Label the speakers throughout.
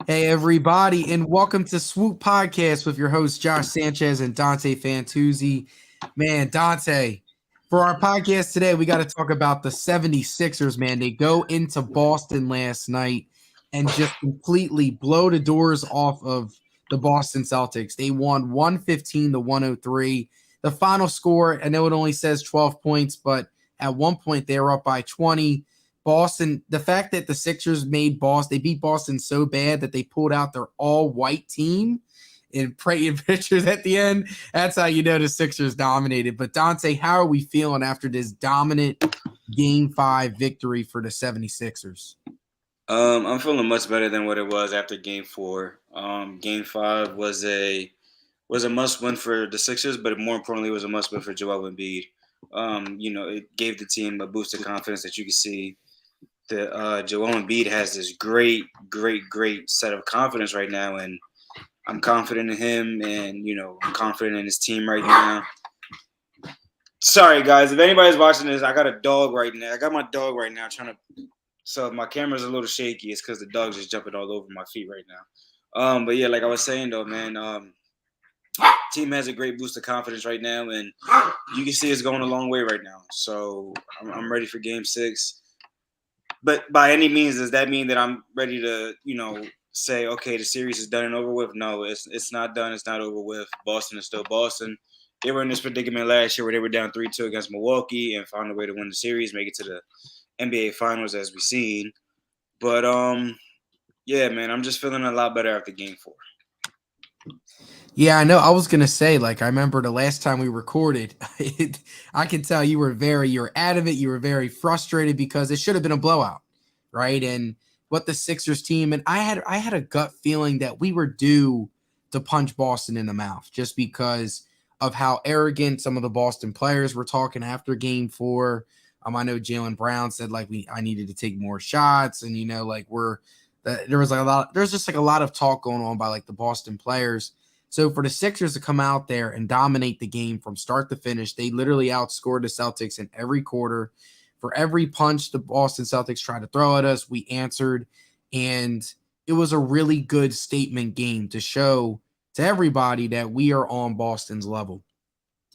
Speaker 1: Hey, everybody, and welcome to Swoop Podcast with your hosts, Josh Sanchez and Dante Fantuzzi. Man, Dante, for our podcast today, we got to talk about the 76ers, man. They go into Boston last night and just completely blow the doors off of the Boston Celtics. They won 115 to 103. The final score, I know it only says 12 points, but at one point they were up by 20. Boston, the fact that the Sixers made Boston, they beat Boston so bad that they pulled out their all-white team in praying pictures at the end. That's how you know the Sixers dominated. But Dante, how are we feeling after this dominant Game 5 victory for the 76ers?
Speaker 2: I'm feeling much better than what it was after Game 4. Game 5 was a must win for the Sixers, but more importantly, it was a must win for Joel Embiid. It gave the team a boost of confidence that you could see that Joel Embiid has this great set of confidence right now, and I'm confident in him, and I'm confident in his team right now. Sorry, guys, if anybody's watching this, I got a dog right now. I got my dog right now trying to. So if my camera's a little shaky, it's because the dog's just jumping all over my feet right now. But yeah, like I was saying though, man, team has a great boost of confidence right now, and you can see it's going a long way right now. So I'm ready for Game 6. But by any means, does that mean that I'm ready to, say, okay, the series is done and over with? No, it's not done. It's not over with. Boston is still Boston. They were in this predicament last year where they were down 3-2 against Milwaukee and found a way to win the series, make it to the NBA Finals as we've seen. But yeah, man, I'm just feeling a lot better after Game 4.
Speaker 1: Yeah, I know. I was gonna say, I remember the last time we recorded, I could tell you were adamant, you were very frustrated because it should have been a blowout, right? And what the Sixers team, and I had a gut feeling that we were due to punch Boston in the mouth just because of how arrogant some of the Boston players were talking after Game 4. I know Jaylen Brown said I needed to take more shots, and there was there's just a lot of talk going on by the Boston players. So for the Sixers to come out there and dominate the game from start to finish, they literally outscored the Celtics in every quarter. For every punch the Boston Celtics tried to throw at us, we answered. And it was a really good statement game to show to everybody that we are on Boston's level.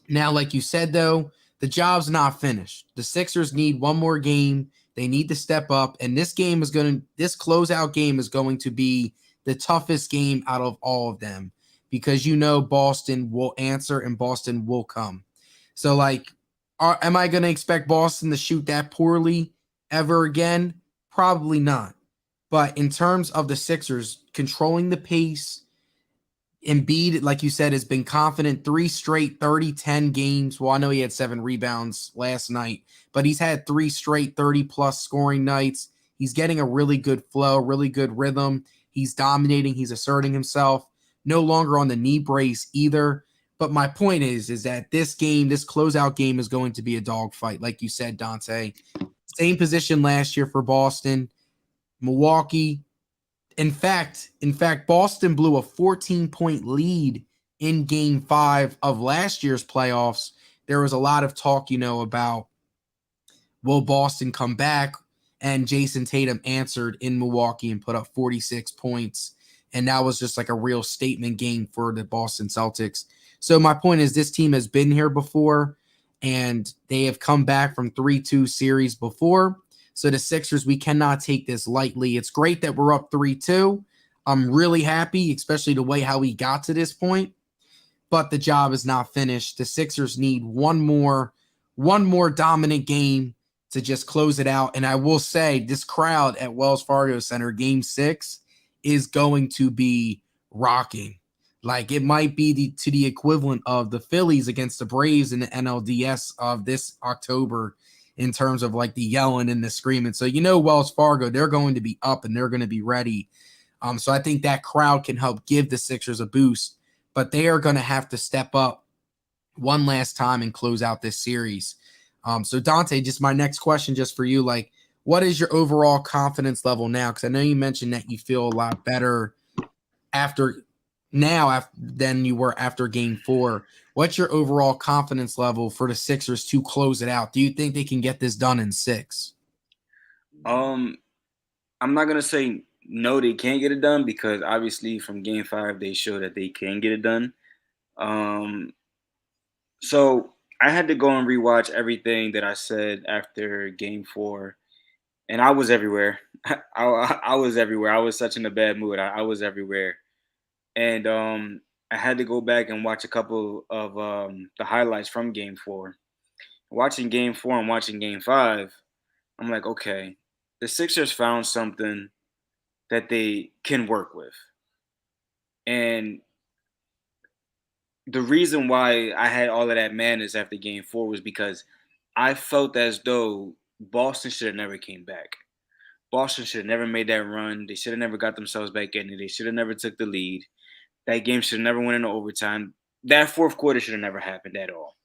Speaker 1: Now, like you said, though, the job's not finished. The Sixers need one more game. They need to step up. And this closeout game is going to be the toughest game out of all of them, because Boston will answer and Boston will come. So, am I going to expect Boston to shoot that poorly ever again? Probably not. But in terms of the Sixers controlling the pace, Embiid, like you said, has been confident 3 straight 30-10 games. Well, I know he had 7 rebounds last night, but he's had 3 straight 30-plus scoring nights. He's getting a really good flow, really good rhythm. He's dominating. He's asserting himself. No longer on the knee brace either. But my point is that this closeout game is going to be a dogfight, like you said, Dante. Same position last year for Boston. Milwaukee. In fact, Boston blew a 14-point lead in Game 5 of last year's playoffs. There was a lot of talk, about will Boston come back? And Jason Tatum answered in Milwaukee and put up 46 points. And that was just a real statement game for the Boston Celtics. So my point is, this team has been here before, and they have come back from 3-2 series before. So the Sixers, we cannot take this lightly. It's great that we're up 3-2. I'm really happy, especially the way how we got to this point. But the job is not finished. The Sixers need one more dominant game to just close it out. And I will say, this crowd at Wells Fargo Center, Game 6, is going to be rocking. It might be to the equivalent of the Phillies against the Braves in the NLDS of this October in terms of the yelling and the screaming. So, Wells Fargo, they're going to be up and they're going to be ready. So I think that crowd can help give the Sixers a boost, but they are going to have to step up one last time and close out this series. So Dante, just my next question just for you, what is your overall confidence level now? Because I know you mentioned that you feel a lot better than you were after Game 4. What's your overall confidence level for the Sixers to close it out? Do you think they can get this done in 6?
Speaker 2: I'm not gonna say no, they can't get it done because obviously from Game 5 they show that they can get it done. Um, so I had to go and rewatch everything that I said after Game 4, and I was everywhere. I was everywhere. I was such in a bad mood. I was everywhere, and I had to go back and watch a couple of the highlights from Game 4. Watching Game 4 and watching Game 5, I'm like, okay, the Sixers found something that they can work with. And the reason why I had all of that madness after Game 4 was because I felt as though Boston should have never came back. Boston should have never made that run. They should have never got themselves back in it. They should have never took the lead. That game should have never went into overtime. That fourth quarter should have never happened at all.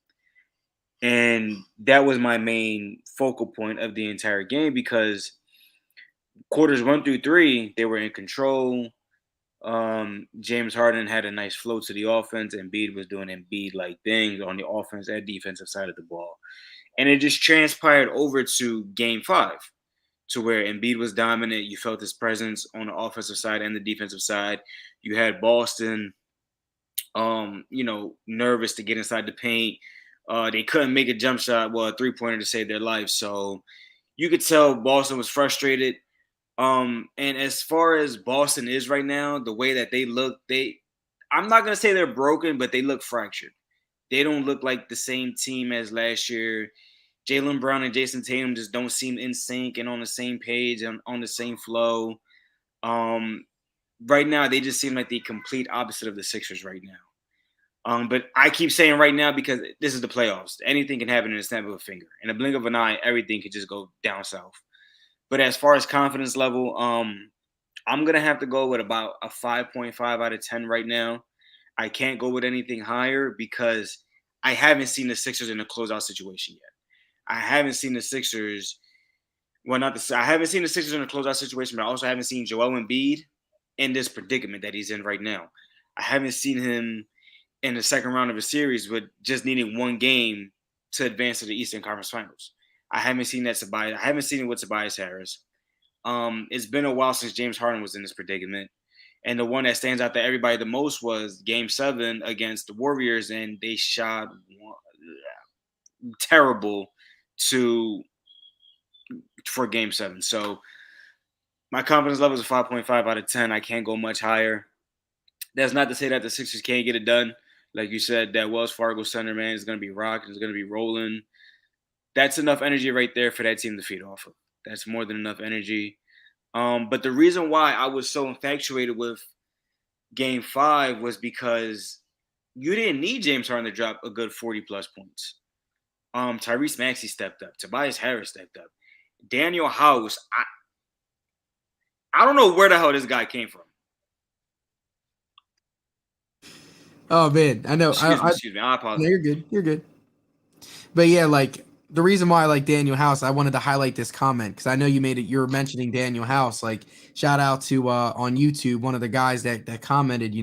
Speaker 2: And that was my main focal point of the entire game because quarters 1 through 3, they were in control. James Harden had a nice flow to the offense, and Embiid was doing Embiid like things on the offense and defensive side of the ball. And it just transpired over to Game 5, to where Embiid was dominant. You felt his presence on the offensive side and the defensive side. You had Boston, nervous to get inside the paint. They couldn't make a jump shot, well, a 3-pointer to save their life. So you could tell Boston was frustrated. And as far as Boston is right now, the way that they look, I'm not gonna say they're broken, but they look fractured. They don't look like the same team as last year. Jaylen Brown and Jason Tatum just don't seem in sync and on the same page and on the same flow. Um, right now, they just seem like the complete opposite of the Sixers right now. But I keep saying right now because this is the playoffs. Anything can happen in a snap of a finger. In a blink of an eye, everything could just go down south. But as far as confidence level, I'm gonna have to go with about a 5.5 out of 10 right now. I can't go with anything higher because I haven't seen the Sixers in a closeout situation yet. I haven't seen the Sixers. Well, not the. I haven't seen the Sixers in a closeout situation, but I also haven't seen Joel Embiid in this predicament that he's in right now. I haven't seen him in the second round of a series with just needing one game to advance to the Eastern Conference Finals. I haven't seen that Tobias. I haven't seen it with Tobias Harris. It's been a while since James Harden was in this predicament. And the one that stands out to everybody the most was Game 7 against the Warriors, and they shot terrible to for Game 7. So my confidence level is a 5.5 out of 10. I can't go much higher. That's not to say that the Sixers can't get it done. Like you said, that Wells Fargo Center, man, is going to be rocking. It's going to be rolling. That's enough energy right there for that team to feed off of. That's more than enough energy. But the reason why I was so infatuated with Game 5 was because you didn't need James Harden to drop a good 40-plus points. Tyrese Maxey stepped up. Tobias Harris stepped up. Daniel House, I don't know where the hell this guy came from.
Speaker 1: Oh man, I know.
Speaker 2: Excuse me. I apologize.
Speaker 1: No, you're good. You're good. But yeah, like the reason why I like Daniel House, I wanted to highlight this comment because I know you made it. You were mentioning Daniel House. Like shout out to on YouTube, one of the guys that commented.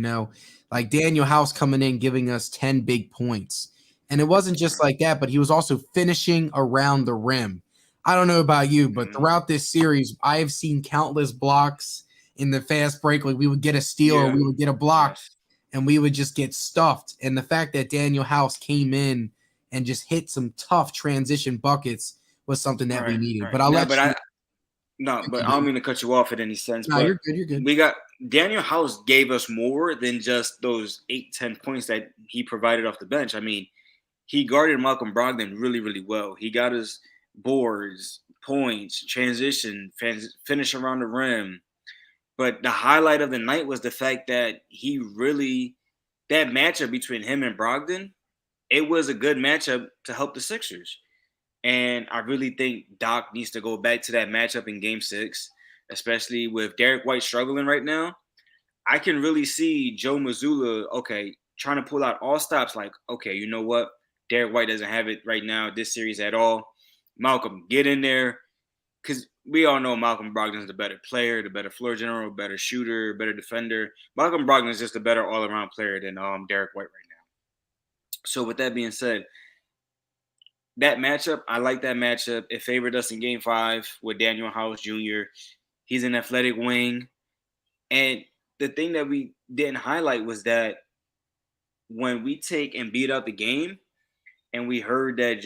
Speaker 1: Like Daniel House coming in giving us 10 big points, and it wasn't just like that, but he was also finishing around the rim. I don't know about you, but throughout this series, I have seen countless blocks in the fast break. Like we would get a steal or we would get a block. Yes. And we would just get stuffed. And the fact that Daniel House came in and just hit some tough transition buckets was something that we needed. But I
Speaker 2: don't mean to cut you off in any sense.
Speaker 1: No,
Speaker 2: but
Speaker 1: you're good. You're good.
Speaker 2: We got Daniel House gave us more than just those 8-10 points that he provided off the bench. I mean, he guarded Malcolm Brogdon really, really well. He got his boards, points, transition, finish around the rim. But the highlight of the night was the fact that that matchup between him and Brogdon, it was a good matchup to help the Sixers. And I really think Doc needs to go back to that matchup in Game 6, especially with Derek White struggling right now. I can really see Joe Mazzulla, trying to pull out all stops like, okay, you know what? Derek White doesn't have it right now this series at all. Malcolm, get in there. Because we all know Malcolm Brogdon is the better player, the better floor general, better shooter, better defender. Malcolm Brogdon is just a better all-around player than Derek White right now. So with that being said, that matchup, I like that matchup. It favored us in Game 5 with Daniel House Jr. He's an athletic wing. And the thing that we didn't highlight was that when we take and beat out the game, and we heard that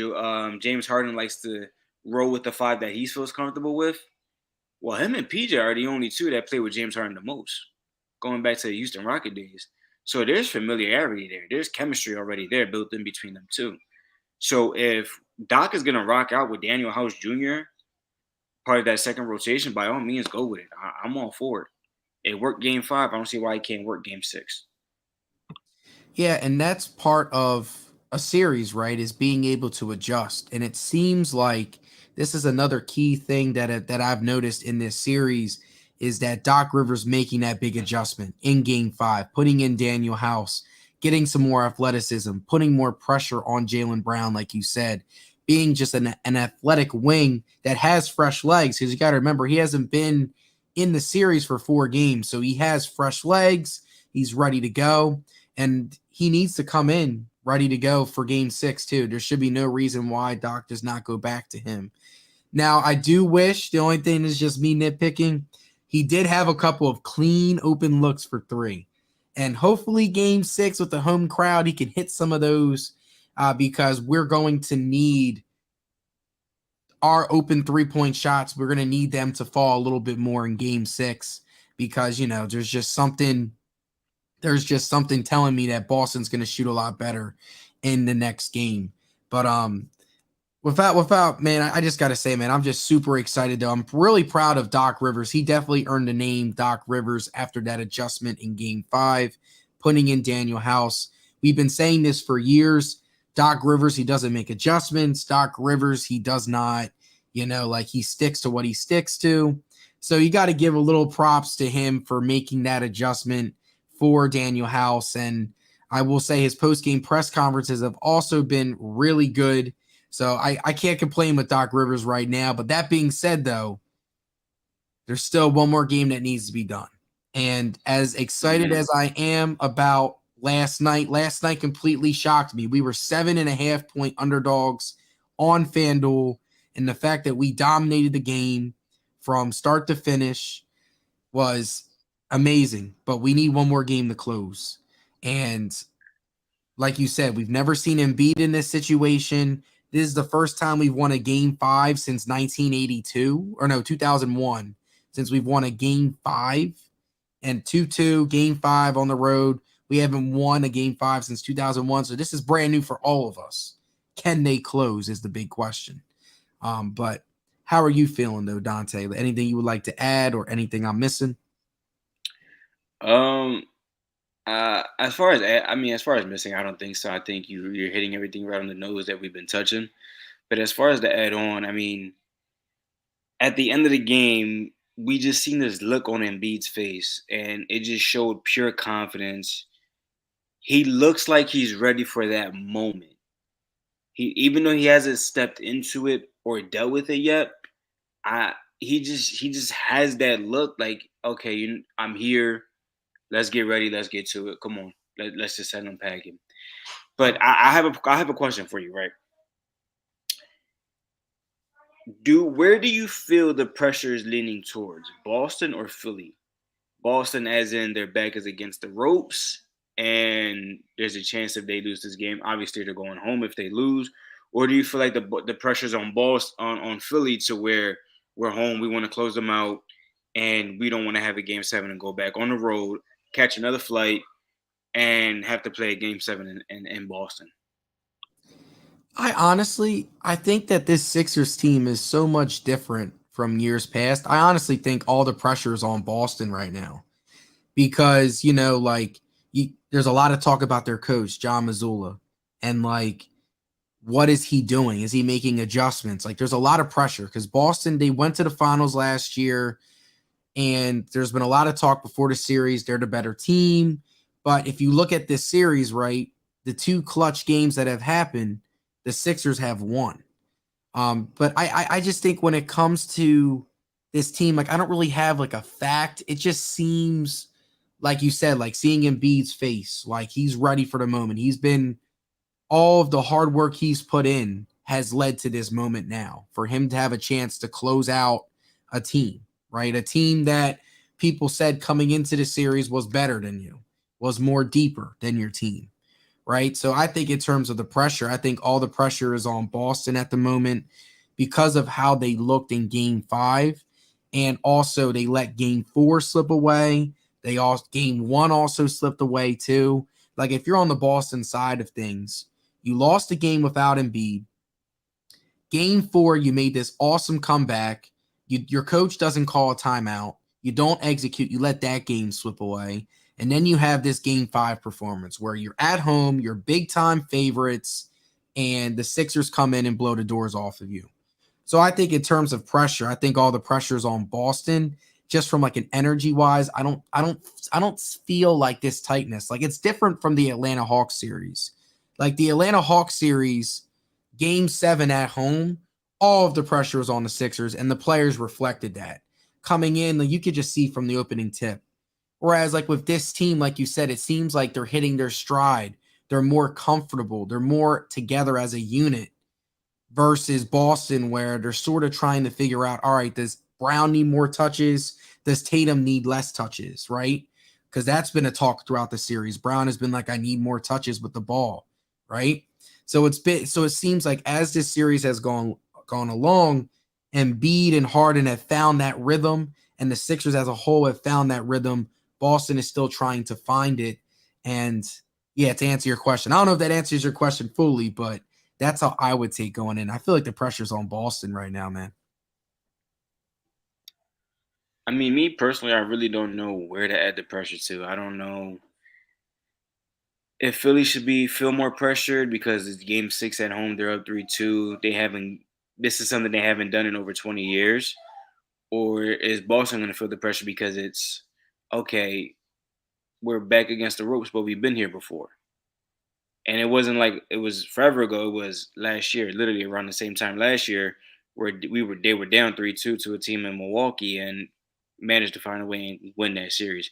Speaker 2: James Harden likes to roll with the five that he feels comfortable with. Well, him and PJ are the only two that play with James Harden the most, going back to the Houston Rocket days. So there's familiarity there. There's chemistry already there built in between them two. So if Doc is gonna rock out with Daniel House Jr., part of that second rotation, by all means, go with it. I'm all for it. It worked game 5. I don't see why it can't work game 6.
Speaker 1: Yeah, and that's part of a series, right? Is being able to adjust. And it seems like this is another key thing that I've noticed in this series is that Doc Rivers making that big adjustment in game 5, putting in Daniel House, getting some more athleticism, putting more pressure on Jaylen Brown, like you said, being just an athletic wing that has fresh legs. Because you got to remember, he hasn't been in the series for 4 games. So he has fresh legs. He's ready to go. And he needs to come in ready to go for game 6 too. There should be no reason why Doc does not go back to him. Now, I do wish, the only thing is just me nitpicking, he did have a couple of clean open looks for 3. And hopefully game 6 with the home crowd, he can hit some of those because we're going to need our open 3-point shots. We're going to need them to fall a little bit more in game 6 because, there's just something telling me that Boston's going to shoot a lot better in the next game. But without man, I just got to say, man, I'm just super excited though. I'm really proud of Doc Rivers. He definitely earned the name Doc Rivers after that adjustment in game 5, putting in Daniel House. We've been saying this for years. Doc Rivers, he doesn't make adjustments. Doc Rivers, he does not, he sticks to what he sticks to. So you got to give a little props to him for making that adjustment for Daniel House. And I will say his post-game press conferences have also been really good. So I can't complain with Doc Rivers right now. But that being said, though, there's still one more game that needs to be done. And as excited as I am about last night completely shocked me. We were 7.5-point underdogs on FanDuel. And the fact that we dominated the game from start to finish was amazing. But we need one more game to close. And like you said, we've never seen Embiid in this situation. This is the first time we've won a game 5 since 1982, or no, 2001, since we've won a game 5 and 2-2, game 5 on the road. We haven't won a game 5 since 2001. So this is brand new for all of us. Can they close is the big question. But how are you feeling though, Dante? Anything you would like to add or anything I'm missing?
Speaker 2: As far as missing, I don't think so. I think you're hitting everything right on the nose that we've been touching. But as far as the add on, at the end of the game, we just seen this look on Embiid's face, and it just showed pure confidence. He looks like he's ready for that moment. Even though he hasn't stepped into it or dealt with it yet, he just has that look like, okay, I'm here. Let's get ready. Let's get to it. Come on. Let's just set unpack him. But I have a question for you, right? Where do you feel the pressure is leaning towards, Boston or Philly? Boston, as in their back is against the ropes, and there's a chance if they lose this game, obviously they're going home if they lose. Or do you feel like the pressure's on Boston on Philly to where we're home, we want to close them out, and we don't want to have a game 7 and go back on the road, catch another flight, and have to play a game 7 in Boston?
Speaker 1: I think that this Sixers team is so much different from years past. I honestly think all the pressure is on Boston right now because, there's a lot of talk about their coach, John Mazzulla, and what is he doing? Is he making adjustments? There's a lot of pressure because Boston, they went to the finals last year, and there's been a lot of talk before the series. They're the better team. But if you look at this series, right, the 2 clutch games that have happened, the Sixers have won. But I just think when it comes to this team, I don't really have a fact. It just seems like you said, seeing Embiid's face, he's ready for the moment. He's been all of the hard work he's put in has led to this moment now for him to have a chance to close out a team, right? A team that people said coming into the series was better than you, was more deeper than your team, right? So I think in terms of the pressure, I think all the pressure is on Boston at the moment because of how they looked in game 5. And also they let game 4 slip away. They also game 1 also slipped away too. Like if you're on the Boston side of things, you lost a game without Embiid. Game 4, you made this awesome comeback. Your coach doesn't call a timeout. You don't execute. You let that game slip away. And then you have this game 5 performance where you're at home, you're big time favorites, and the Sixers come in and blow the doors off of you. So I think in terms of pressure, I think all the pressure is on Boston. Just from like an energy wise, I don't feel like this tightness. Like it's different from the Atlanta Hawks series. Like the Atlanta Hawks series, game 7 at home, all of the pressure was on the Sixers, and the players reflected that. Coming in, like you could just see from the opening tip. Whereas, like with this team, like you said, it seems like they're hitting their stride. They're more comfortable. They're more together as a unit versus Boston, where they're sort of trying to figure out, all right, does Brown need more touches? Does Tatum need less touches, right? Because that's been a talk throughout the series. Brown has been like, I need more touches with the ball, right? So it seems like as this series has gone along, Embiid and Harden have found that rhythm, and the Sixers as a whole have found that rhythm. Boston is still trying to find it. And yeah, to answer your question, I don't know if that answers your question fully, but that's how I would take going in. I feel like the pressure's on Boston right now, man.
Speaker 2: I mean, me personally, I really don't know where to add the pressure to. I don't know if Philly should be feel more pressured because it's game 6 at home. They're up 3-2. They haven't. This is something they haven't done in over 20 years. Or is Boston going to feel the pressure because it's okay? We're back against the ropes, but we've been here before. And it wasn't like it was forever ago. It was last year, literally around the same time last year, where they were down 3-2 to a team in Milwaukee and managed to find a way and win that series.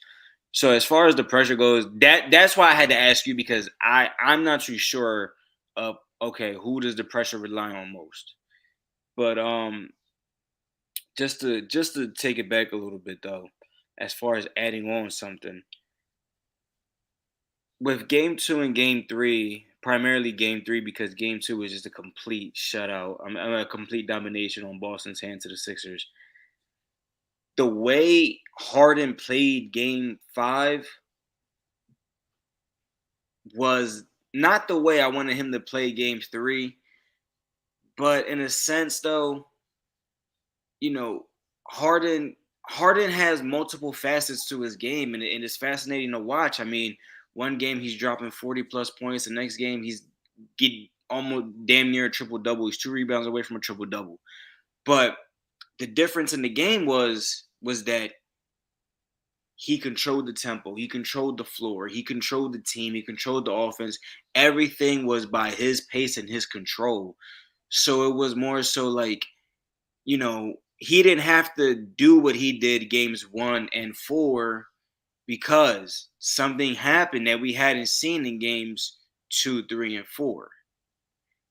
Speaker 2: So as far as the pressure goes, that's why I had to ask you because I'm not too sure of okay, who does the pressure rely on most. But just to take it back a little bit though, as far as adding on something with game 2 and game 3, primarily game 3 because game 2 was just a complete shutout. A complete domination on Boston's hand to the Sixers. The way Harden played game 5 was not the way I wanted him to play game 3, but in a sense though, you know, Harden Harden has multiple facets to his game, and it's fascinating to watch. I mean, one game he's dropping 40 plus points, the next game he's getting almost damn near a triple double. He's 2 rebounds away from a triple double. But the difference in the game was that he controlled the tempo, he controlled the floor, he controlled the team, he controlled the offense. Everything was by his pace and his control. So it was more so like, he didn't have to do what he did games 1 and 4 because something happened that we hadn't seen in games 2, 3, and 4,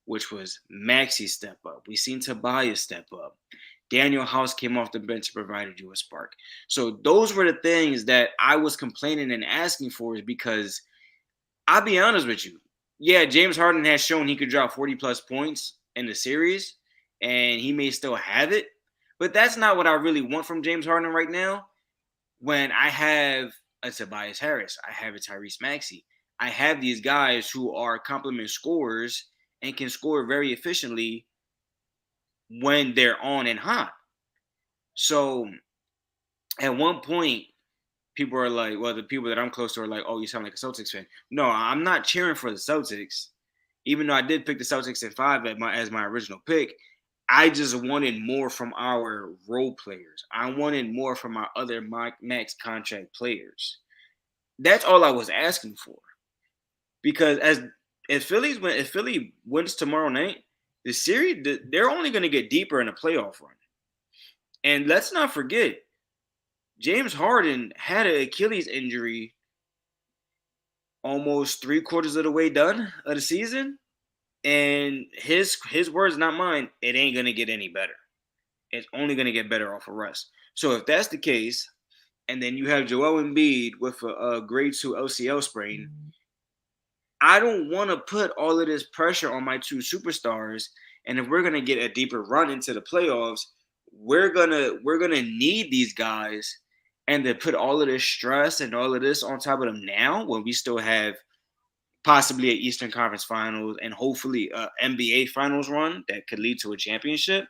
Speaker 2: which was Maxi step up. We seen Tobias step up. Daniel House came off the bench and provided you a spark. So those were the things that I was complaining and asking for, is because I'll be honest with you. Yeah, James Harden has shown he could drop 40 plus points in the series, and he may still have it. But that's not what I really want from James Harden right now. When I have a Tobias Harris, I have a Tyrese Maxey, I have these guys who are complement scorers and can score very efficiently when they're on and hot. So at one point, people are like, well, the people that I'm close to are like, oh, you sound like a Celtics fan. No, I'm not cheering for the Celtics. Even though I did pick the Celtics at 5 as my original pick, I just wanted more from our role players. I wanted more from our other max contract players. That's all I was asking for. Because if Philly wins tomorrow night, the series they're only going to get deeper in a playoff run. And let's not forget, James Harden had an Achilles injury almost 3/4 of the way done of the season. And his words, not mine, it ain't gonna get any better. It's only gonna get better off of rest. So if that's the case, and then you have Joel Embiid with a grade 2 LCL sprain. I don't want to put all of this pressure on my two superstars. And if we're gonna get a deeper run into the playoffs, we're gonna need these guys, and to put all of this stress and all of this on top of them now when we still have possibly an Eastern Conference Finals and hopefully a NBA Finals run that could lead to a championship.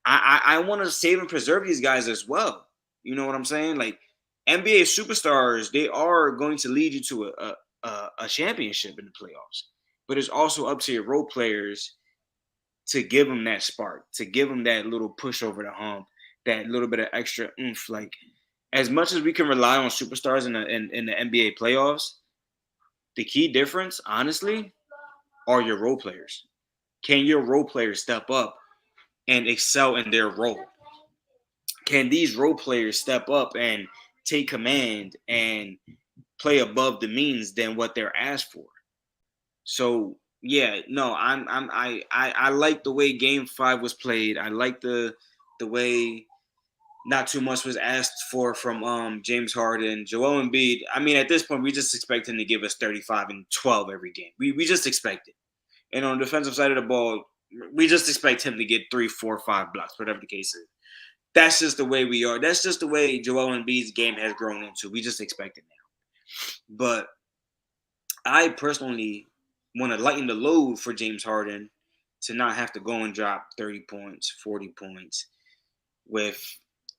Speaker 2: I want to save and preserve these guys as well. You know what I'm saying? Like NBA superstars, they are going to lead you to a championship in the playoffs. But it's also up to your role players to give them that spark, to give them that little push over the hump, that little bit of extra oomph. Like as much as we can rely on superstars in the NBA playoffs, the key difference, honestly, are your role players. Can your role players step up and excel in their role? Can these role players step up and take command and play above the means than what they're asked for? So yeah, no, I like the way Game 5 was played. I like the way not too much was asked for from James Harden, Joel Embiid. I mean, at this point, we just expect him to give us 35 and 12 every game. We just expect it. And on the defensive side of the ball, we just expect him to get 3, 4, 5 blocks, whatever the case is. That's just the way we are. That's just the way Joel Embiid's game has grown into. We just expect it now. But I personally want to lighten the load for James Harden to not have to go and drop 30 points, 40 points with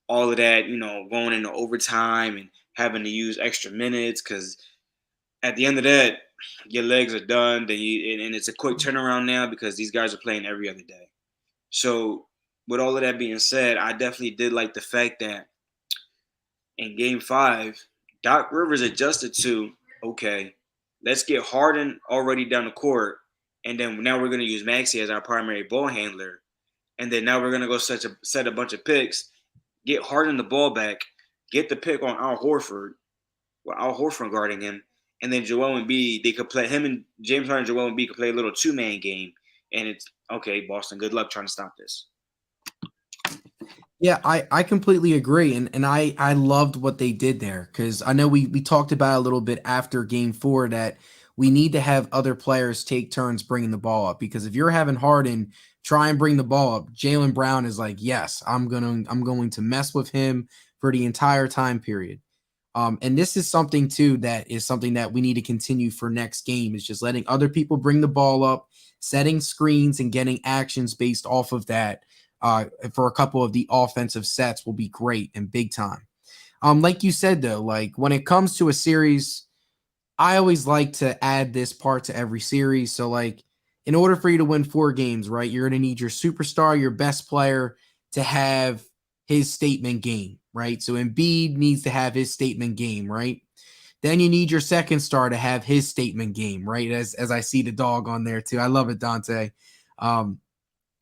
Speaker 2: all of that, going into overtime and having to use extra minutes, because at the end of that, your legs are done. And it's a quick turnaround now because these guys are playing every other day. So with all of that being said, I definitely did like the fact that in Game 5, Doc Rivers adjusted to, okay, let's get Harden already down the court, and then now we're going to use Maxey as our primary ball handler, and then now we're going to go set a bunch of picks, get Harden the ball back, get the pick on Al Horford, with Al Horford guarding him, and then Joel Embiid, they could play him and James Harden and Joel Embiid could play a little two-man game, and it's, okay, Boston, good luck trying to stop this.
Speaker 1: Yeah, I completely agree. And I loved what they did there, because I know we talked about a little bit after Game 4 that we need to have other players take turns bringing the ball up, because if you're having Harden try and bring the ball up, Jaylen Brown is like, yes, I'm going to mess with him for the entire time period. And this is something too that is something that we need to continue for next game, is just letting other people bring the ball up, setting screens and getting actions based off of that. For a couple of the offensive sets will be great and big time. Like you said, though, like when it comes to a series, I always like to add this part to every series. So like in order for you to win 4 games, right, you're going to need your superstar, your best player to have his statement game, right? So Embiid needs to have his statement game, right? Then you need your second star to have his statement game, right? As I see the dog on there too. I love it, Dante.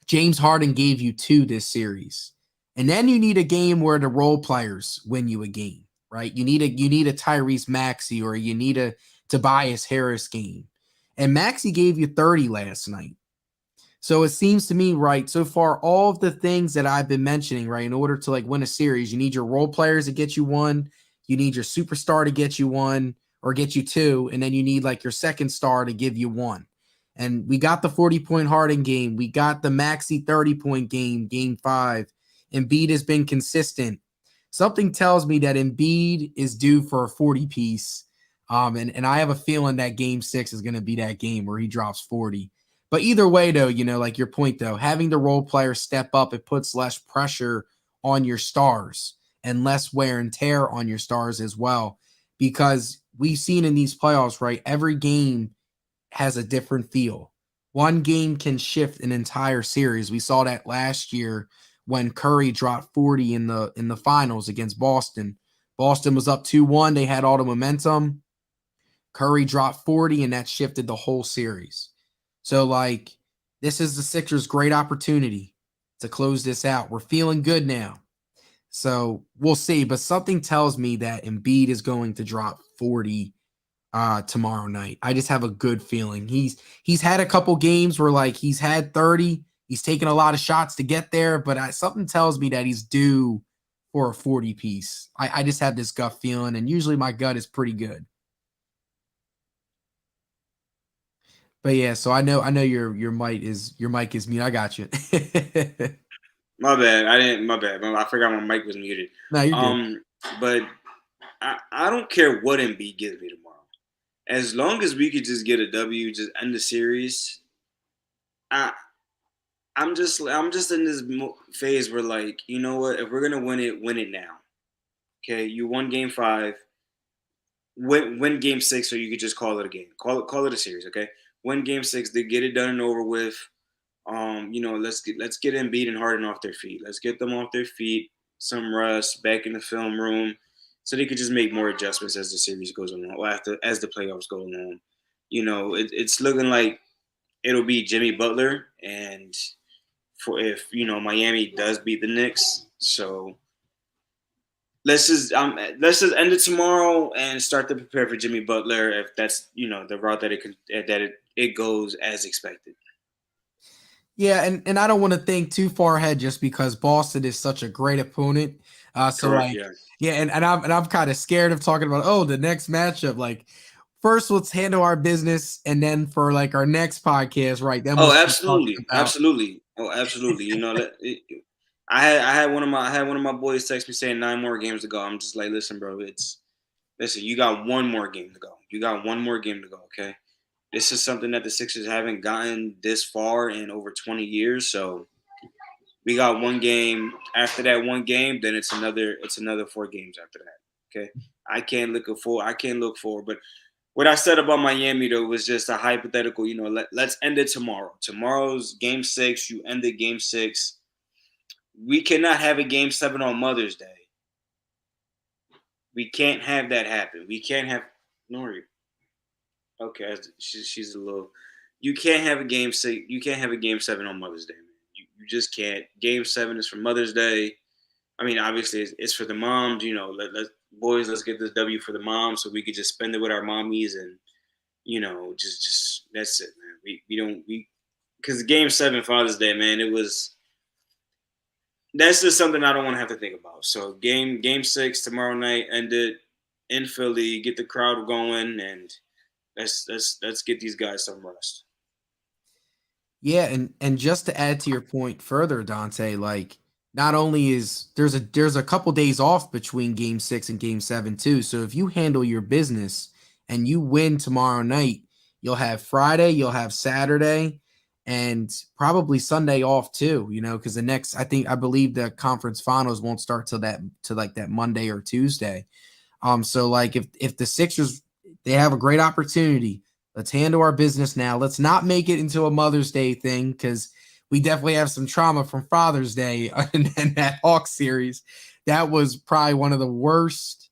Speaker 1: James Harden gave you 2 this series. And then you need a game where the role players win you a game, right? You need a Tyrese Maxey, or you need a Tobias Harris game. And Maxey gave you 30 last night. So it seems to me, right, so far, all of the things that I've been mentioning, right, in order to like win a series, you need your role players to get you 1, you need your superstar to get you 1 or get you 2, and then you need like your second star to give you 1. And we got the 40-point Harden game. We got the Maxey 30-point game, Game 5. Embiid has been consistent. Something tells me that Embiid is due for a 40-piece. And I have a feeling that Game 6 is going to be that game where he drops 40. But either way, though, like your point, though, having the role player step up, it puts less pressure on your stars and less wear and tear on your stars as well. Because we've seen in these playoffs, right, every game has a different feel. One game can shift an entire series. We saw that last year when Curry dropped 40 in the finals against Boston. Boston was up 2-1. They had all the momentum. Curry dropped 40, and that shifted the whole series. So, like, this is the Sixers' great opportunity to close this out. We're feeling good now. So, we'll see. But something tells me that Embiid is going to drop 40 tomorrow night. I just have a good feeling. He's had a couple games where like he's had 30. He's taken a lot of shots to get there, but something tells me that he's due for a 40 piece. I just have this gut feeling, and usually my gut is pretty good. But yeah, so I know your mic is mute. I got you.
Speaker 2: My bad. I didn't. My bad. I forgot my mic was muted.
Speaker 1: No, you're good.
Speaker 2: But I don't care what Embiid gives me tomorrow. As long as we could just get a W, just end the series. I I'm just in this phase where, like, you know what? If we're gonna win it now. Okay, you won Game 5. Win Game 6, so you could just call it a game. Call it a series. Okay, win Game 6. They get it done and over with. Let's get Embiid and Harden off their feet. Let's get them off their feet. Some rest back in the film room, so they could just make more adjustments as the series goes along, or after as the playoffs go along. It's looking like it'll be Jimmy Butler, and for if Miami does beat the Knicks, so let's just end it tomorrow and start to prepare for Jimmy Butler if that's the route that it goes as expected.
Speaker 1: Yeah, and I don't want to think too far ahead just because Boston is such a great opponent. So
Speaker 2: Correct.
Speaker 1: like,
Speaker 2: Yeah.
Speaker 1: yeah, and I'm kind of scared of talking about the next matchup. Like, first let's handle our business, and then for like our next podcast, right? Then we'll
Speaker 2: Oh,
Speaker 1: start talking
Speaker 2: absolutely,
Speaker 1: about.
Speaker 2: absolutely. Oh, absolutely. I had one of my boys text me saying 9 more games to go. I'm just like, listen, bro, listen. You got one more game to go. You got one more game to go. Okay, this is something that the Sixers haven't gotten this far in over 20 years. So we got one game. After that one game, then it's another 4 games after that. Okay, I can't look forward. But what I said about Miami though was just a hypothetical. Let's end it tomorrow. Tomorrow's Game 6. You ended Game 6. We cannot have a Game 7 on Mother's Day. We can't have that happen. We can't have Nori. Okay, she's a little. You can't have a Game 6. You can't have a Game 7 on Mother's Day, man. You just can't. Game 7 is for Mother's Day. I mean, obviously, it's for the moms. Let's get this W for the moms, so we could just spend it with our mommies, and just that's it, man. We don't because Game 7 Father's Day, man, it was. That's just something I don't want to have to think about. So Game 6 tomorrow night, end it in Philly, get the crowd going, and let's get these guys some rest.
Speaker 1: Yeah, and just to add to your point further, Dante, like not only is there's a couple days off between game 6 and game 7 too. So if you handle your business and you win tomorrow night, you'll have Friday, you'll have Saturday, and probably Sunday off too, because the next I believe the conference finals won't start till like that Monday or Tuesday. So like if the Sixers, they have a great opportunity. Let's handle our business now. Let's not make it into a Mother's Day thing because we definitely have some trauma from Father's Day and that Hawks series. That was probably one of the worst.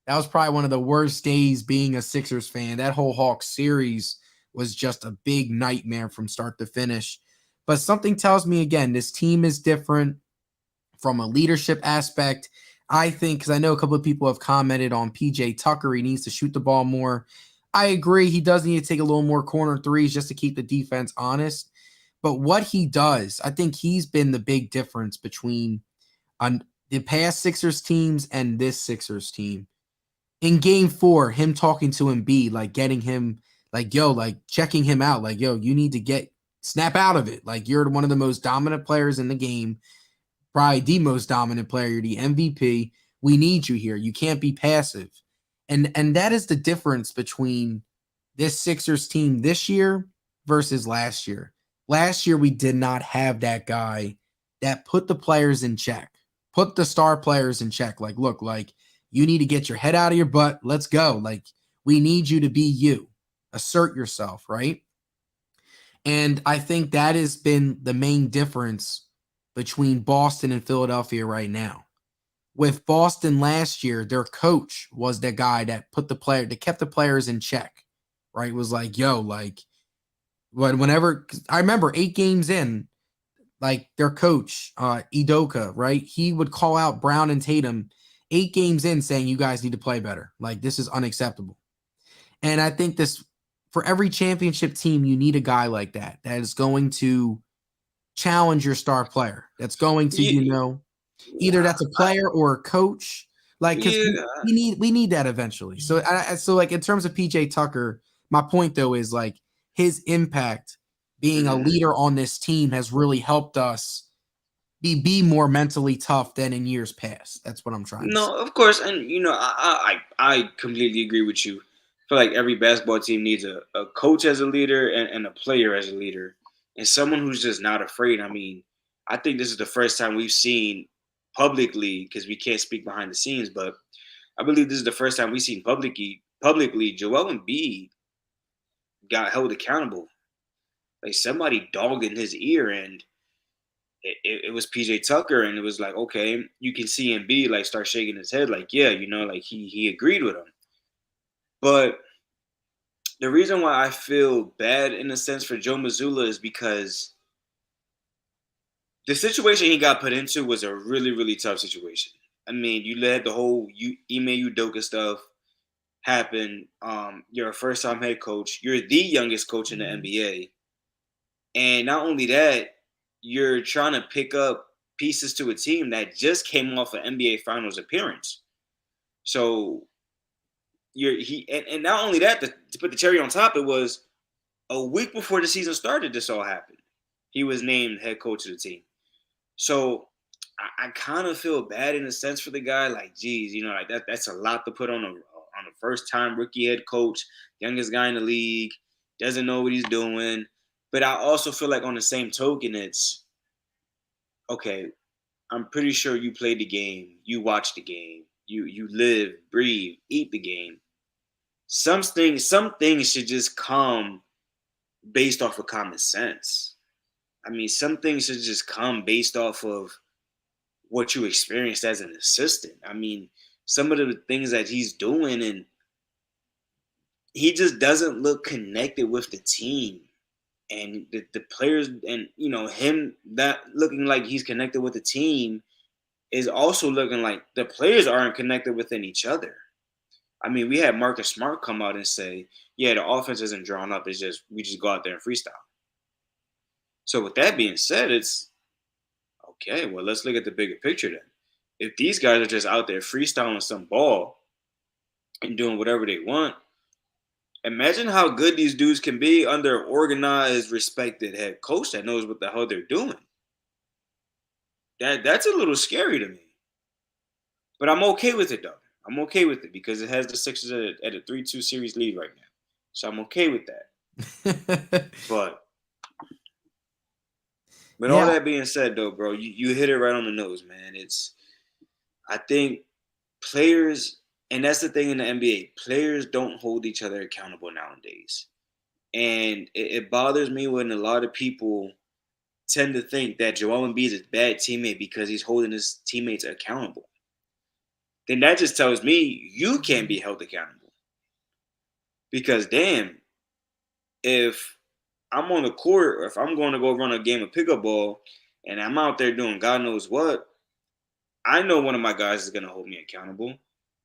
Speaker 1: That was probably one of the worst days being a Sixers fan. That whole Hawks series was just a big nightmare from start to finish. But something tells me again, this team is different from a leadership aspect. I think, because I know a couple of people have commented on PJ Tucker, he needs to shoot the ball more. I agree. He does need to take a little more corner threes just to keep the defense honest. But what he does, I think he's been the big difference between the past Sixers teams and this Sixers team. In game 4, him talking to Embiid, like getting him, like, yo, like checking him out, like, yo, you need to snap out of it. Like, you're one of the most dominant players in the game, probably the most dominant player, you're the MVP. We need you here. You can't be passive. And that is the difference between this Sixers team this year versus last year. Last year, we did not have that guy that put the players in check, put the star players in check. Like, look, like, you need to get your head out of your butt. Let's go. Like, we need you to be you. Assert yourself, right? And I think that has been the main difference between Boston and Philadelphia right now. With Boston last year, their coach was the guy that kept the players in check, right? It was like, yo, like, whenever I remember 8 games in, like their coach, Idoka, right? He would call out Brown and Tatum 8 games in saying, you guys need to play better. Like, this is unacceptable. And I think for every championship team, you need a guy like that is going to challenge your star player. That's going to,
Speaker 2: Yeah,
Speaker 1: Either that's a player or a coach, like because
Speaker 2: Yeah,
Speaker 1: we need that eventually. So so like in terms of PJ Tucker, my point though is like his impact being a
Speaker 2: mhm.
Speaker 1: leader on this team has really helped us be more mentally tough than in years past. That's what I'm trying to say.
Speaker 2: No, of course, and I completely agree with you. I feel like every basketball team needs a coach as a leader and a player as a leader, and someone who's just not afraid. I mean, I think this is the first time we've seen publicly, because we can't speak behind the scenes, but I believe this is the first time we've seen publicly Joel Embiid got held accountable. Like somebody dogged in his ear, and it was PJ Tucker, and it was like, okay, you can see Embiid like start shaking his head, like, yeah, like he agreed with him. But the reason why I feel bad in a sense for Joe Mazzulla is because the situation he got put into was a really, really tough situation. I mean, you let the whole Ime Udoka stuff happen. You're a first time head coach. You're the youngest coach in the NBA. And not only that, you're trying to pick up pieces to a team that just came off an NBA Finals appearance. So and not only that, to put the cherry on top, it was a week before the season started. This all happened. He was named head coach of the team. So I kind of feel bad in a sense for the guy. Like, geez, like that's a lot to put on a first time rookie head coach, youngest guy in the league, doesn't know what he's doing. But I also feel like on the same token, it's okay. I'm pretty sure you played the game, you watched the game, you live, breathe, eat the game. Some things should just come based off of common sense. I mean, some things should just come based off of what you experienced as an assistant. I mean, some of the things that he's doing, and he just doesn't look connected with the team. And the players, and him that looking like he's connected with the team is also looking like the players aren't connected within each other. I mean, we had Marcus Smart come out and say, yeah, the offense isn't drawn up. It's just we just go out there and freestyle. So with that being said, it's okay. Well, let's look at the bigger picture then. If these guys are just out there freestyling some ball and doing whatever they want, imagine how good these dudes can be under an organized, respected head coach that knows what the hell they're doing. That's a little scary to me. But I'm okay with it though. I'm okay with it because it has the Sixers at a 3-2 series lead right now. So I'm okay with that. But with all
Speaker 1: Yeah,
Speaker 2: that being said though, bro, you hit it right on the nose, man. I think players, and that's the thing in the NBA, players don't hold each other accountable nowadays. And it bothers me when a lot of people tend to think that Joel Embiid is a bad teammate because he's holding his teammates accountable. Then that just tells me you can't be held accountable. Because damn, if I'm on the court or if I'm going to go run a game of pickup ball and I'm out there doing God knows what, I know one of my guys is going to hold me accountable.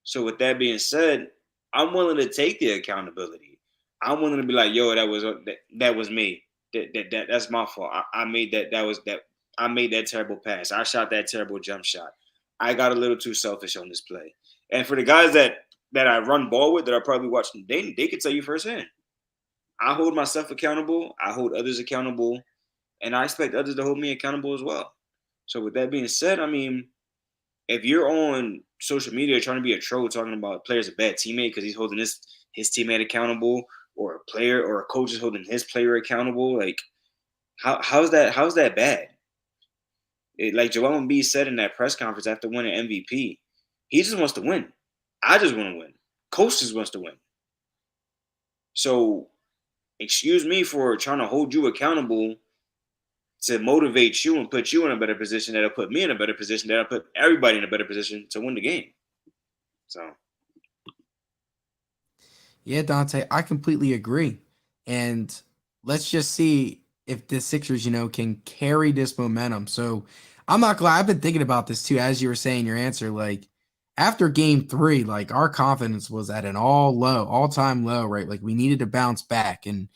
Speaker 2: So with that being said, I'm willing to take the accountability. I'm willing to be like, yo, that was me. That's my fault. I made that. I made that terrible pass. I shot that terrible jump shot. I got a little too selfish on this play. And for the guys that I run ball with that are probably watching, they can tell you firsthand. I hold myself accountable. I hold others accountable, and I expect others to hold me accountable as well. So with that being said, I mean, if you're on social media trying to be a troll talking about a player's a bad teammate because he's holding his teammate accountable, or a player or a coach is holding his player accountable, like how's that bad? Like Joel Embiid said in that press conference after winning MVP, he just wants to win. I just want to win. Coach just wants to win. So excuse me for trying to hold you accountable to motivate you and put you in a better position that'll put me in a better position that'll put everybody in a better position to win the game. So
Speaker 1: yeah, Dante, I completely agree. And let's just see if the Sixers, can carry this momentum. So I'm not glad. I've been thinking about this too, as you were saying your answer. Like after game 3, like our confidence was at an all-time low, right? Like we needed to bounce back. And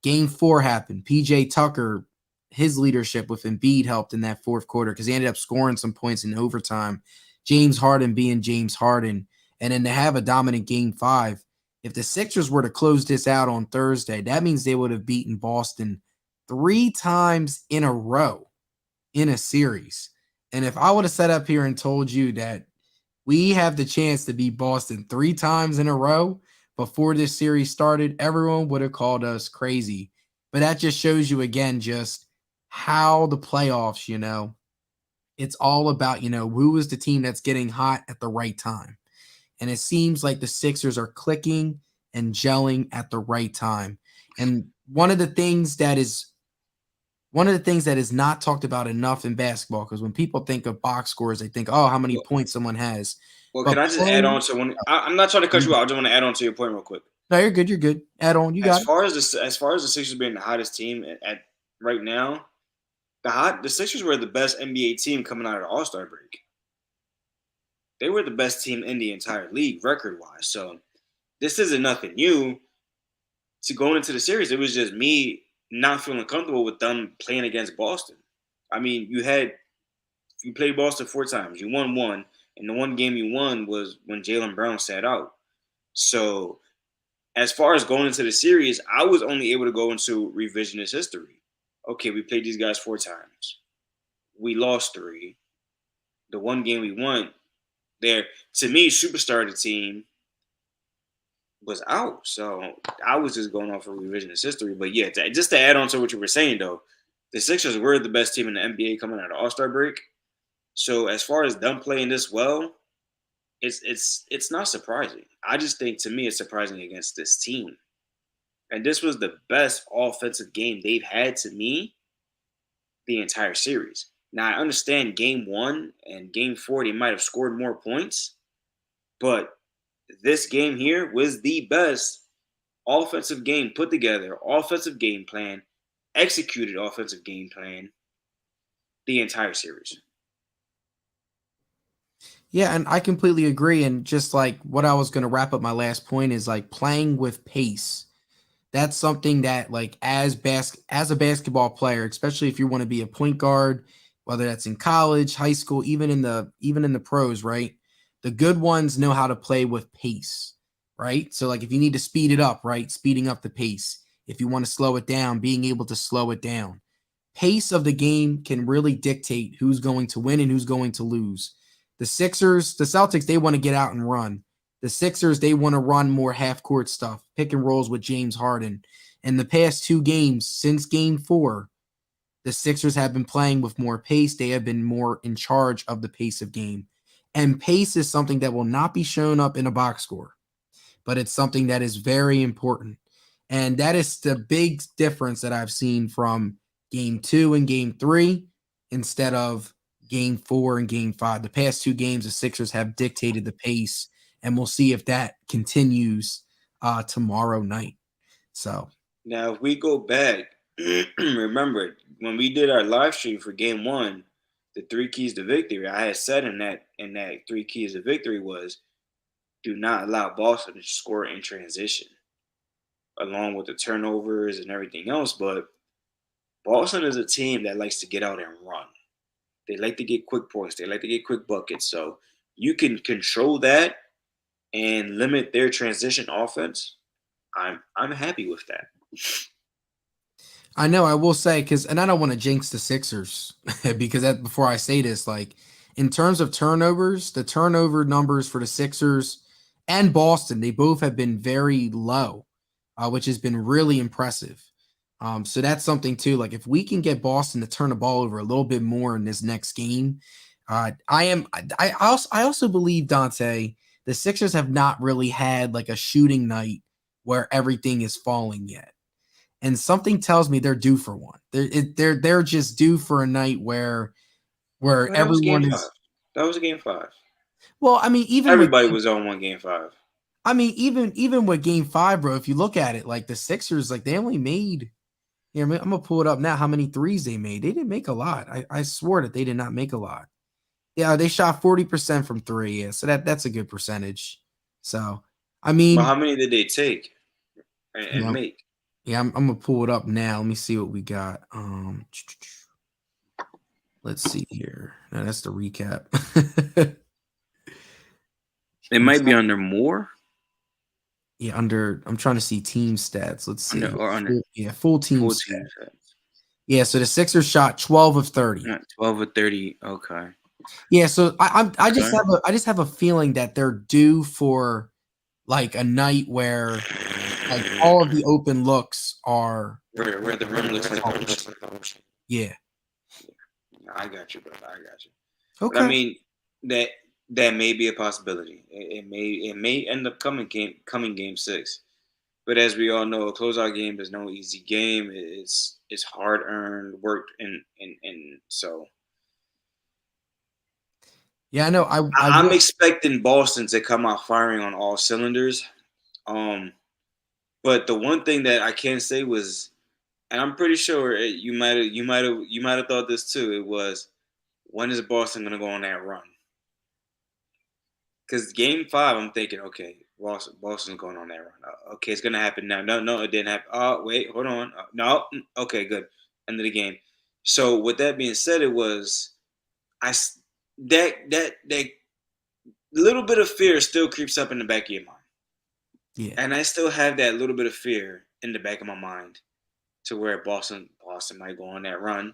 Speaker 1: game 4 happened. PJ Tucker his leadership with Embiid helped in that fourth quarter because he ended up scoring some points in overtime. James Harden being James Harden, and then to have a dominant game 5. If the Sixers were to close this out on Thursday, that means they would have beaten Boston 3 times in a row in a series. And if I would have sat up here and told you that we have the chance to beat Boston 3 times in a row before this series started, everyone would have called us crazy. But that just shows you again just how the playoffs, it's all about, who is the team that's getting hot at the right time. And it seems like the Sixers are clicking and gelling at the right time. And one of the things that is not talked about enough in basketball, because when people think of box scores, they think, oh, how many
Speaker 2: Well,
Speaker 1: points someone has.
Speaker 2: well,
Speaker 1: But
Speaker 2: can I just add
Speaker 1: playing,
Speaker 2: on to one? I'm not trying to cut you out. I just want to add on to your point real quick.
Speaker 1: no, you're good. You're good. Add on. You got it.
Speaker 2: As far as the Sixers being the hottest team at right now, the Sixers were the best NBA team coming out of the All-Star break. They were the best team in the entire league record wise. So this isn't nothing new. To going into the series, it was just me not feeling comfortable with them playing against Boston. I mean, you played Boston 4 times, you won one, and the one game you won was when Jaylen Brown sat out. So as far as going into the series, I was only able to go into revisionist history. Okay, we played these guys 4 times. We lost 3. The one game we won, there to me, superstar of the team was out. So I was just going off of revisionist history. But yeah, just to add on to what you were saying though, the Sixers were the best team in the NBA coming out of All-Star break. So as far as them playing this well, it's not surprising. I just think to me it's surprising against this team. And this was the best offensive game they've had to me the entire series. Now I understand game 1 and game 4 they might have scored more points, but this game here was the best offensive game put together, offensive game plan, executed offensive game plan the entire series.
Speaker 1: Yeah, and I completely agree. And just like what I was going to wrap up my last point is like playing with pace. That's something that like as a basketball player, especially if you want to be a point guard, whether that's in college, high school, even in the pros, right? The good ones know how to play with pace, right? So like if you need to speed it up, right? Speeding up the pace. If you want to slow it down, being able to slow it down. Pace of the game can really dictate who's going to win and who's going to lose. The Celtics, they want to get out and run. The Sixers, they want to run more half court stuff, pick and rolls with James Harden. In the past 2 games, since game 4, the Sixers have been playing with more pace. They have been more in charge of the pace of game. And pace is something that will not be shown up in a box score, but it's something that is very important. And that is the big difference that I've seen from game 2 and game 3 instead of game 4 and game 5. The past 2 games, the Sixers have dictated the pace, and we'll see if that continues tomorrow night. So
Speaker 2: Now, if we go back, remember when we did our live stream for game 1, the 3 keys to victory, I had said in that 3 keys to victory was do not allow Boston to score in transition, along with the turnovers and everything else. But Boston is a team that likes to get out and run. They like to get quick points. They like to get quick buckets. So you can control that and limit their transition offense. I'm happy with that.
Speaker 1: I know I will say and I don't want to jinx the Sixers because before I say this, like in terms of turnovers, the turnover numbers for the Sixers and Boston, they both have been very low, which has been really impressive. So that's something too. Like if we can get Boston to turn the ball over a little bit more in this next game, I also believe, Dante, the Sixers have not really had like a shooting night where everything is falling yet. And something tells me they're due for one. They're just due for a night where
Speaker 2: Well, that was game
Speaker 1: everyone
Speaker 2: 5.
Speaker 1: is.
Speaker 2: That was game 5.
Speaker 1: Well, I mean,
Speaker 2: Everybody was on one game 5.
Speaker 1: even with game 5, bro. If you look at it, like the Sixers, like they only made. Here, I'm gonna pull it up now. How many threes they made? They didn't make a lot. I swore that they did not make a lot. Yeah, they shot 40% from 3. Yeah, so that's a good percentage. So, I
Speaker 2: But
Speaker 1: mean,
Speaker 2: how many did they take
Speaker 1: you
Speaker 2: and
Speaker 1: know,
Speaker 2: make?
Speaker 1: Yeah, I'm gonna pull it up now. Let me see what we got. Let's see here. No, that's the recap.
Speaker 2: It
Speaker 1: I'm
Speaker 2: might be
Speaker 1: trying,
Speaker 2: under more,
Speaker 1: yeah, I'm trying to see team stats. Let's
Speaker 2: under
Speaker 1: see.
Speaker 2: or under
Speaker 1: Full team
Speaker 2: full
Speaker 1: stats.
Speaker 2: team sets.
Speaker 1: Yeah, so the Sixers shot 12 of 30.
Speaker 2: Not 12 or 30. Okay.
Speaker 1: Yeah, so
Speaker 2: Okay.
Speaker 1: I just have a feeling that they're due for like a night where like all of the open looks are
Speaker 2: Where the room looks like the
Speaker 1: polished.
Speaker 2: ocean.
Speaker 1: Yeah.
Speaker 2: I got you, brother. I got you. But I
Speaker 1: Okay.
Speaker 2: mean that that may be a possibility. It may end up coming game 6. But as we all know, a closeout game is no easy game. It's hard earned, worked, and so
Speaker 1: Yeah, I know. I
Speaker 2: I'm
Speaker 1: will.
Speaker 2: expecting Boston to come out firing on all cylinders. Um, but the one thing that I can say was, and I'm pretty sure you might have thought this too. It was, when is Boston gonna go on that run? Because game 5, I'm thinking, okay, Boston's going on that run. Okay, it's gonna happen now. No, no, it didn't happen. Oh, wait, hold on. No, okay, good. End of the game. So with that being said, it was that little bit of fear still creeps up in the back of your mind,
Speaker 1: Yeah.
Speaker 2: and I still have that little bit of fear in the back of my mind to where Boston might go on that run.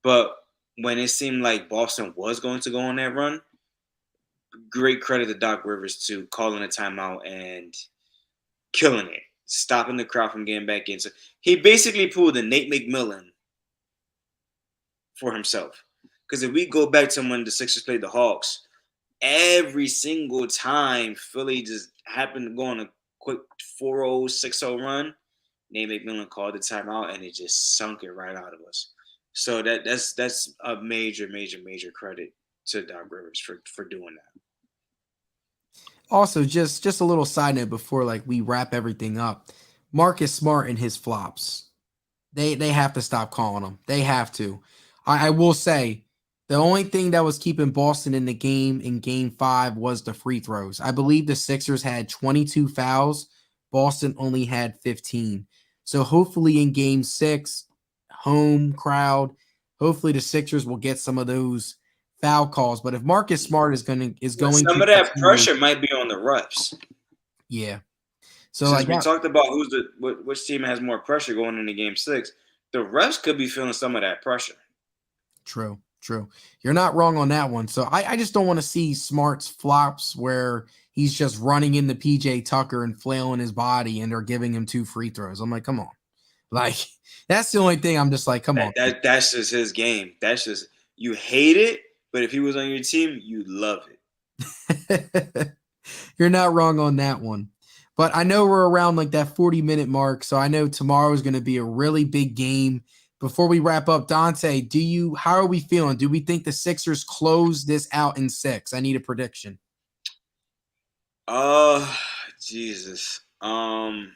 Speaker 2: But when it seemed like Boston was going to go on that run, great credit to Doc Rivers to calling a timeout and killing it, stopping the crowd from getting back in. So he basically pulled a Nate McMillan for himself. Because if we go back to when the Sixers played the Hawks, every single time Philly just happened to go on a quick 4-0, 6-0 run, Nate McMillan called the timeout and it just sunk it right out of us. So that's a major, major, major credit to Doc Rivers for doing that.
Speaker 1: Also, just a little side note before like we wrap everything up. Marcus Smart and his flops. They have to stop calling them. They have to. I will say the only thing that was keeping Boston in the game in game 5 was the free throws. I believe the Sixers had 22 fouls. Boston only had 15. So hopefully in game 6, home crowd, hopefully the Sixers will get some of those foul calls. But if Marcus Smart is
Speaker 2: But
Speaker 1: going
Speaker 2: some
Speaker 1: to
Speaker 2: of that
Speaker 1: continue,
Speaker 2: pressure might be on the refs.
Speaker 1: yeah. So
Speaker 2: Since
Speaker 1: like
Speaker 2: we
Speaker 1: that,
Speaker 2: talked about which team has more pressure going into game 6, the refs could be feeling some of that pressure.
Speaker 1: true, true. You're not wrong on that one. So I just don't want to see Smart's flops where he's just running into PJ Tucker and flailing his body and they're giving him 2 free throws. I'm like, come on. Like, that's the only thing I'm just like, come on.
Speaker 2: That's just his game. That's just, you hate it, but if he was on your team, you love
Speaker 1: Kid. You're not wrong on that one. But I know we're around like that 40-minute mark. So I know tomorrow is going to be a really big game. Before we wrap up, Dante, how are we feeling? Do we think the Sixers close this out in 6? I need a prediction.
Speaker 2: it. Oh, Jesus. I'm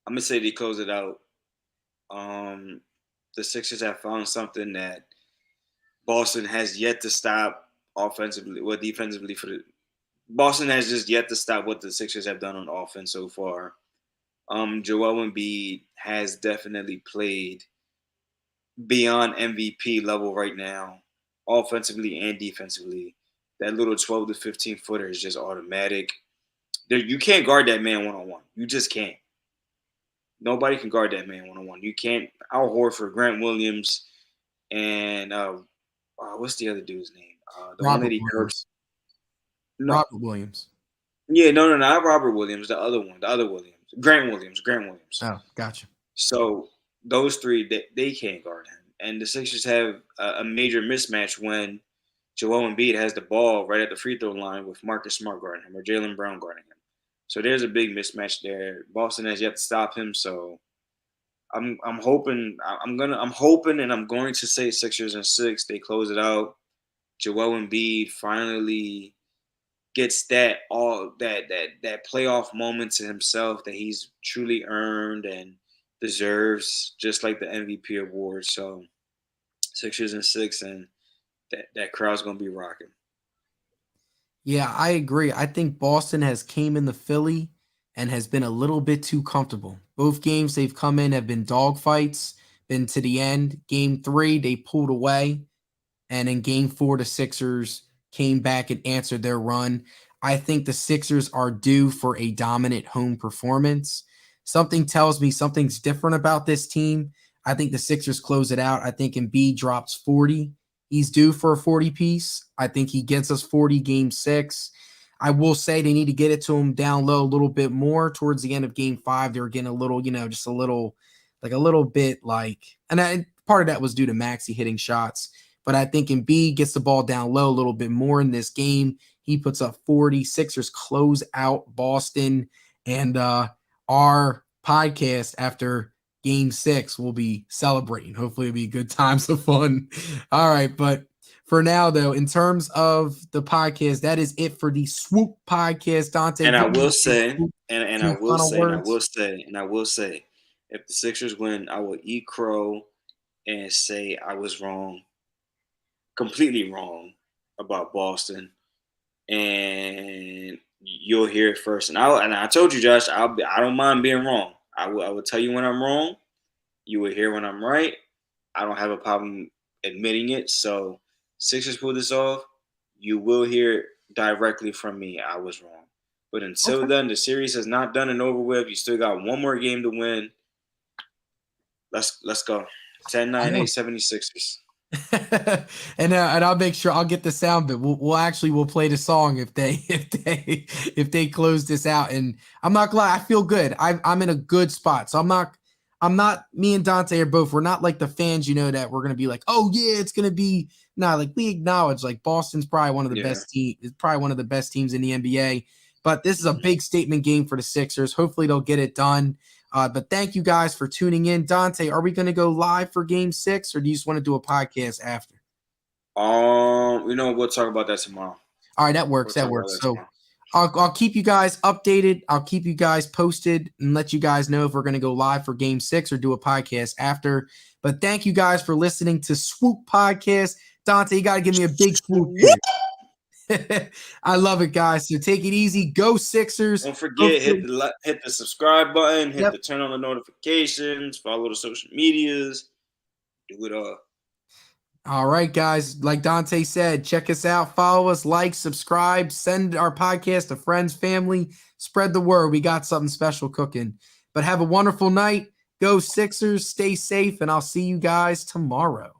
Speaker 2: gonna say they close it out. Um, the Sixers have found something that Boston has yet to stop offensively, well, defensively for the Boston has just yet to stop what the Sixers have done on offense so far. Joel Embiid has definitely played beyond MVP level right now, offensively and defensively. That little 12 to 15 footer is just automatic. You can't guard that man 1-on-1. You just can't. Nobody can guard that man 1-on-1. You can't. Al Horford, Grant Williams, and what's the other dude's name? The one that
Speaker 1: Robert
Speaker 2: he hurt.
Speaker 1: Williams.
Speaker 2: No,
Speaker 1: Robert Williams.
Speaker 2: yeah, no, no, not Robert Williams. The other one, the other Williams, Grant Williams, Grant Williams.
Speaker 1: Oh, gotcha.
Speaker 2: So those three, they can't guard him, and the Sixers have a major mismatch when Joel Embiid has the ball right at the free throw line with Marcus Smart guarding him or Jaylen Brown guarding him. So there's a big mismatch there. Boston has yet to stop him. So I'm hoping I'm hoping and I'm going to say Sixers in 6. They close it out. Joel Embiid finally gets that playoff moment to himself that he's truly earned and deserves, just like the MVP award. So Sixers in 6, and that crowd's gonna be rocking.
Speaker 1: Yeah, I agree. I think Boston has came in the Philly and has been a little bit too comfortable. Both games they've come in have been dogfights, been to the end. Game 3, they pulled away. And in game 4, the Sixers came back and answered their run. I think the Sixers are due for a dominant home performance. Something tells me something's different about this team. I think the Sixers close it out. I think Embiid drops 40. He's due for a 40 piece. I think he gets us 40 game 6. I will say they need to get it to him down low a little bit more towards the end of game 5. They were getting a little, just a little, like a little bit like, and part of that was due to Maxey hitting shots. But I think Embiid gets the ball down low a little bit more in this game. He puts up 40. Sixers close out Boston. And our podcast after game 6 will be celebrating. Hopefully it'll be good times of fun. All right. But for now, though, in terms of the podcast, that is it for the Swoop podcast. Dante,
Speaker 2: And I will
Speaker 1: say,
Speaker 2: say, and I will say, if the Sixers win, I will eat crow and say I was wrong, completely wrong about Boston, and you'll hear it first. And I told you, Josh, I don't mind being wrong. I will tell you when I'm wrong. You will hear when I'm right. I don't have a problem admitting it. So Sixers pull this off, you will hear directly from me. I was wrong. But until then, the series is not done and over with. You still got one more game to win. Let's go. 10-9, 76ers.
Speaker 1: And I'll make sure I'll get the sound bit. We'll play the song if they close this out. And I'm not glad. I feel good. I'm in a good spot. So I'm not. Me and Dante are both. We're not like the fans, that we're gonna be like, oh yeah, it's gonna be. Nah, like we acknowledge like Boston's probably one of the best team. It's probably one of the best teams in the NBA. But this is a big statement game for the Sixers. Hopefully they'll get it done. But thank you guys for tuning in. Dante, are we going to go live for game 6 or do you just want to do a podcast after?
Speaker 2: We'll talk about that tomorrow.
Speaker 1: All right, that works. So I'll keep you guys updated. I'll keep you guys posted and let you guys know if we're going to go live for game 6 or do a podcast after. But thank you guys for listening to Swoop Podcast. Dante, you got to give me a big swoop here. I love it, guys. So take it easy. Go Sixers.
Speaker 2: Don't forget, hit the subscribe button, hit the turn on the notifications, follow the social medias, do it all.
Speaker 1: All right, guys. Like Dante said, check us out, follow us, like, subscribe, send our podcast to friends, family, spread the word. We got something special cooking. But have a wonderful night. Go Sixers, stay safe, and I'll see you guys tomorrow.